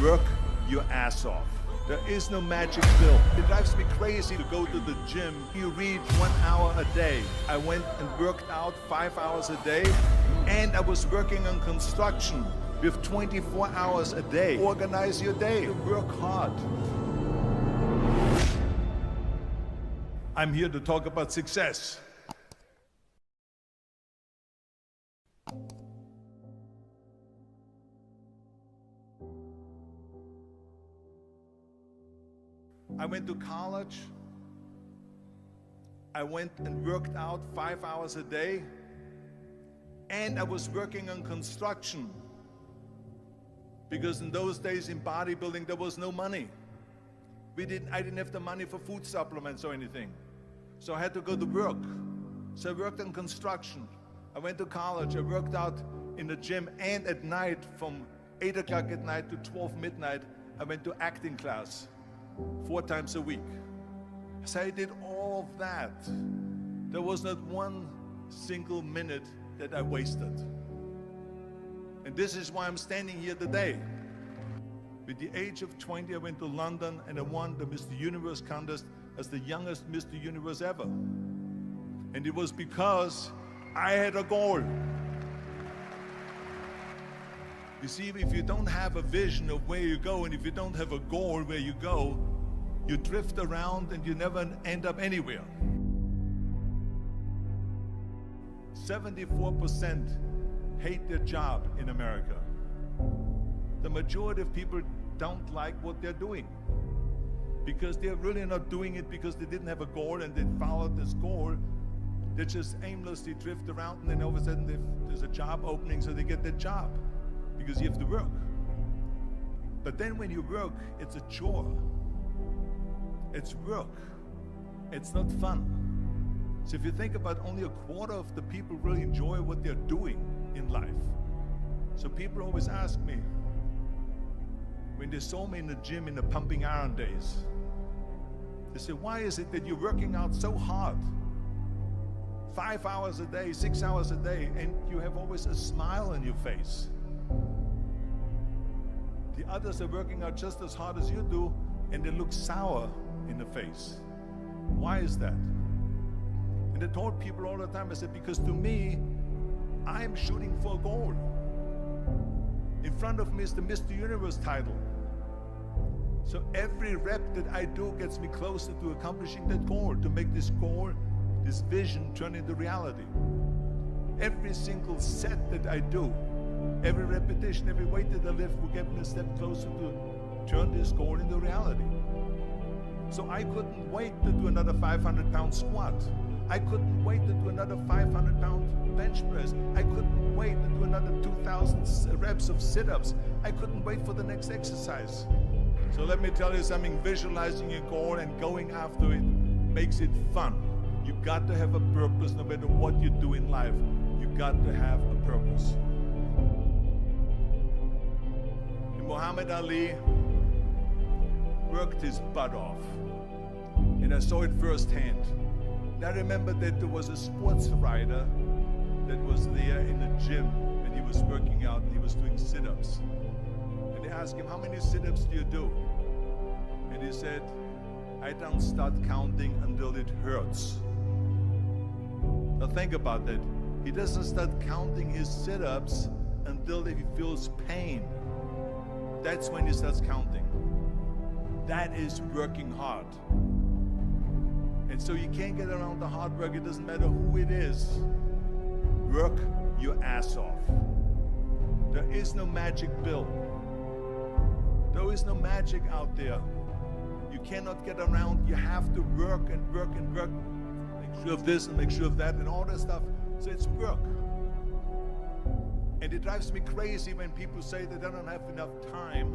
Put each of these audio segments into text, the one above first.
Work your ass off. There is no magic pill. It drives me crazy to go to the gym. You read 1 hour a day. I went and worked out 5 hours a day, and I was working on construction with 24 hours a day. Organize your day. Work hard. I'm here to talk about success. I went to college. I went and worked out 5 hours a day, and I was working on construction because in those days in bodybuilding there was no money. I didn't have the money for food supplements or anything, so I had to go to work. So I worked on construction. I went to college. I worked out in the gym, and at night from 8 o'clock at night to 12 midnight I went to acting class 4 times a week. So I did all of that. There was not one single minute that I wasted. And this is why I'm standing here today. With the age of 20, I went to London and I won the Mr. Universe contest as the youngest Mr. Universe ever. And it was because I had a goal. You see, if you don't have a vision of where you go, and if you don't have a goal where you go, you drift around and you never end up anywhere. 74% hate their job in America. The majority of people don't like what they're doing because they're really not doing it because they didn't have a goal and they followed this goal. They just aimlessly drift around, and then all of a sudden there's a job opening, so they get their job because you have to work. But then when you work, it's a chore. It's work. It's not fun. So if you think about, only a quarter of the people really enjoy what they're doing in life. So people always ask me, when they saw me in the gym in the pumping iron days, they say, why is it that you're working out so hard? 5 hours a day, 6 hours a day, and you have always a smile on your face. The others are working out just as hard as you do, and they look sour in the face. Why is that? And I told people all the time, I said, because to me, I'm shooting for a goal. In front of me is the Mr. Universe title. So every rep that I do gets me closer to accomplishing that goal, to make this goal, this vision, turn into reality. Every single set that I do, every repetition, every weight that I lift will get me a step closer to turn this goal into reality. So I couldn't wait to do another 500-pound squat. I couldn't wait to do another 500-pound bench press. I couldn't wait to do another 2,000 reps of sit-ups. I couldn't wait for the next exercise. So let me tell you something, visualizing your goal and going after it makes it fun. You got to have a purpose no matter what you do in life. You got to have a purpose. And Muhammad Ali worked his butt off, and I saw it firsthand. And I remember that there was a sports writer that was there in the gym, and he was working out and he was doing sit-ups. And they asked him, how many sit-ups do you do? And he said, I don't start counting until it hurts. Now think about that. He doesn't start counting his sit-ups until he feels pain. That's when he starts counting. That is working hard. And so you can't get around the hard work. It doesn't matter who it is. Work your ass off. There is no magic pill. There is no magic out there. You cannot get around. You have to work and work and work. Make sure of this and make sure of that and all that stuff. So it's work. And it drives me crazy when people say that they don't have enough time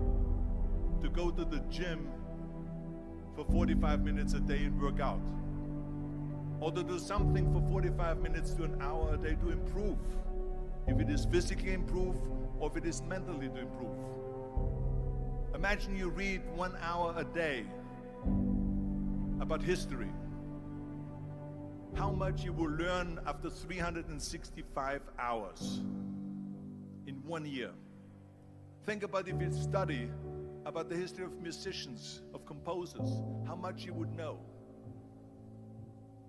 to go to the gym for 45 minutes a day and work out, or to do something for 45 minutes to an hour a day to improve, if it is physically improve or if it is mentally to improve. Imagine you read 1 hour a day about history. How much you will learn after 365 hours in 1 year. Think about if you study about the history of musicians, of composers, how much you would know.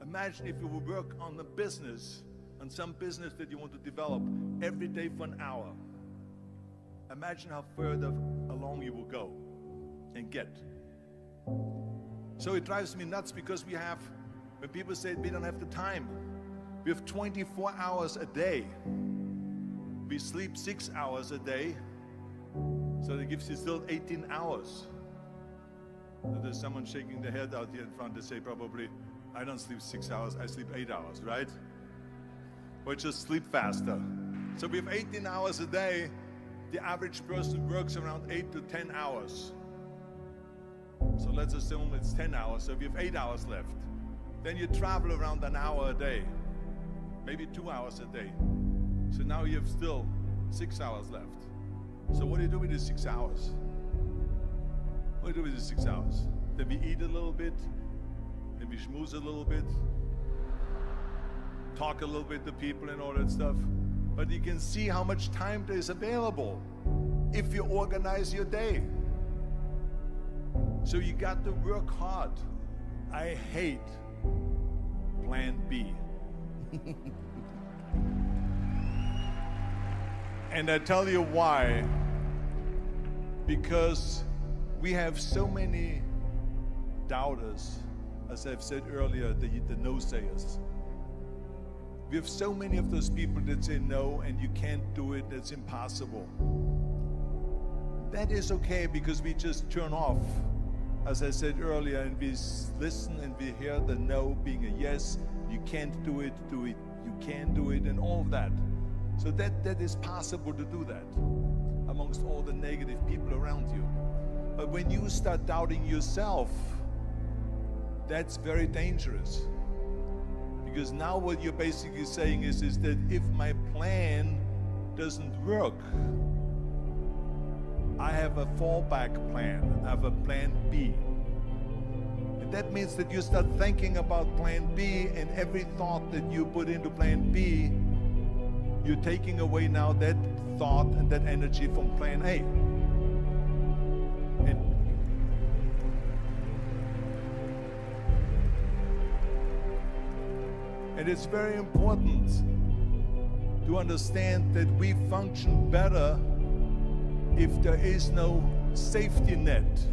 Imagine if you would work on a business, on some business that you want to develop every day for an hour. Imagine how further along you will go and get. So it drives me nuts because when people say we don't have the time, we have 24 hours a day. We sleep 6 hours a day, so that gives you still 18 hours. And there's someone shaking their head out here in front to say probably, I don't sleep 6 hours, I sleep 8 hours, right? Or just sleep faster. So we have 18 hours a day. The average person works around 8 to 10 hours. So let's assume it's 10 hours, so we have 8 hours left. Then you travel around an hour a day, maybe 2 hours a day. So now you have still 6 hours left. So what do you do with the 6 hours? What do you do with the 6 hours? Then we eat a little bit, then we schmooze a little bit, talk a little bit to people and all that stuff. But you can see how much time there is available if you organize your day. So you got to work hard. I hate plan B. And I tell you why. Because we have so many doubters, as I've said earlier, the no-sayers. We have so many of those people that say no and you can't do it, it's impossible. That is okay because we just turn off, as I said earlier, and we listen and we hear the no being a yes. You can't do it, you can do it, and all of that. So that is possible to do that amongst all the negative people around you. But when you start doubting yourself, that's very dangerous. Because now what you're basically saying is that if my plan doesn't work, I have a fallback plan, I have a plan B. And that means that you start thinking about plan B, and every thought that you put into plan B, you're taking away now that thought and that energy from plan A. And it's very important to understand that we function better if there is no safety net,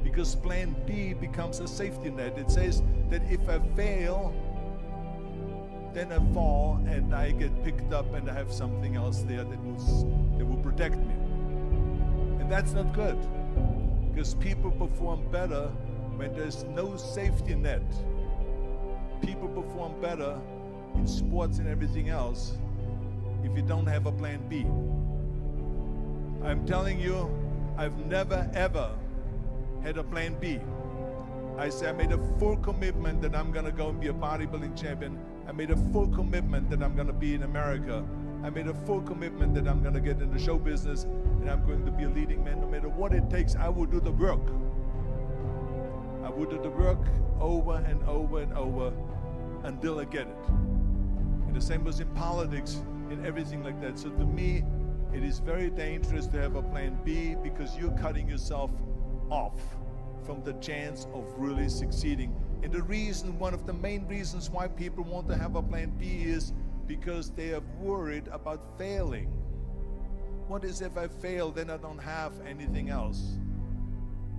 because plan B becomes a safety net. It says that if I fail, then I fall and I get picked up and I have something else there that will protect me. And that's not good, because people perform better when there's no safety net. People perform better in sports and everything else if you don't have a plan B. I'm telling you, I've never ever had a plan B. I made a full commitment that I'm gonna go and be a bodybuilding champion. I made a full commitment that I'm gonna be in America. I made a full commitment that I'm gonna get in the show business and I'm going to be a leading man. No matter what it takes, I will do the work. I will do the work over and over and over until I get it. And the same was in politics and everything like that. So to me, it is very dangerous to have a plan B, because you're cutting yourself off from the chance of really succeeding. And the reason, one of the main reasons why people want to have a plan B is because they are worried about failing. What is if I fail, then I don't have anything else?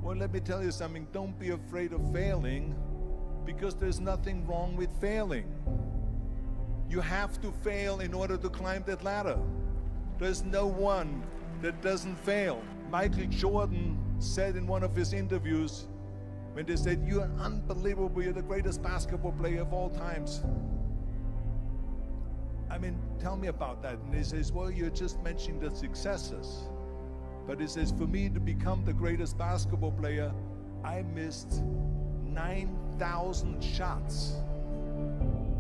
Well, let me tell you something. Don't be afraid of failing, because there's nothing wrong with failing. You have to fail in order to climb that ladder. There's no one that doesn't fail. Michael Jordan said in one of his interviews, when they said, "You're unbelievable, you're the greatest basketball player of all times." I mean, tell me about that. And he says, well, you're just mentioning the successes. But he says, for me to become the greatest basketball player, I missed 9,000 shots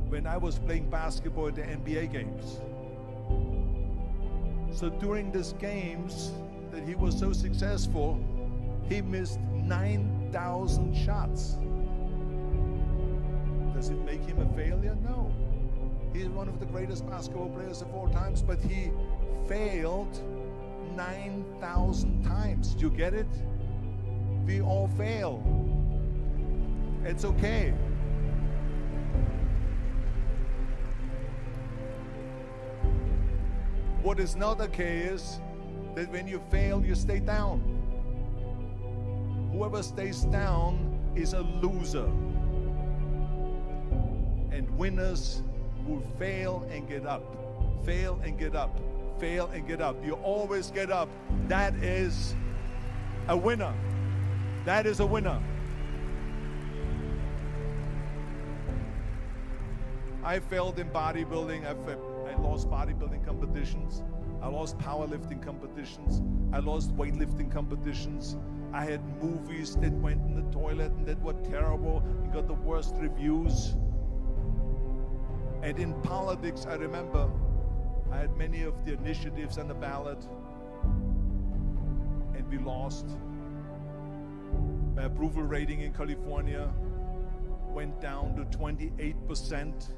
when I was playing basketball at the NBA games. So during these games that he was so successful, he missed 9,000 shots. Does it make him a failure? No. He's one of the greatest basketball players of all times, but he failed 9,000 times. Do you get it? We all fail. It's okay. What is not okay is that when you fail, you stay down. Whoever stays down is a loser. And winners will fail and get up. Fail and get up. Fail and get up. You always get up. That is a winner. That is a winner. I failed in bodybuilding. I lost bodybuilding competitions. I lost powerlifting competitions. I lost weightlifting competitions. I had movies that went in the toilet and that were terrible and got the worst reviews. And in politics, I remember I had many of the initiatives on the ballot, and we lost. My approval rating in California went down to 28%.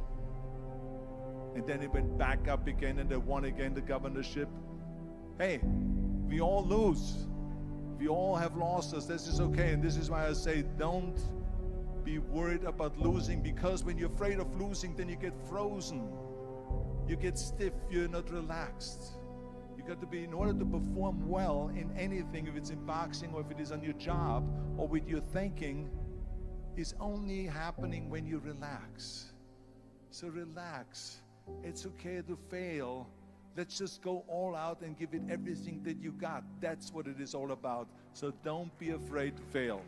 And then it went back up again, and they won again the governorship. Hey, we all lose. We all have losses. This is okay. And this is why I say don't be worried about losing, because when you're afraid of losing, then you get frozen. You get stiff. You're not relaxed. You got to be, in order to perform well in anything, if it's in boxing or if it is on your job or with your thinking, is only happening when you relax. So relax. It's okay to fail. Let's just go all out and give it everything that you got. That's what it is all about. So don't be afraid to fail.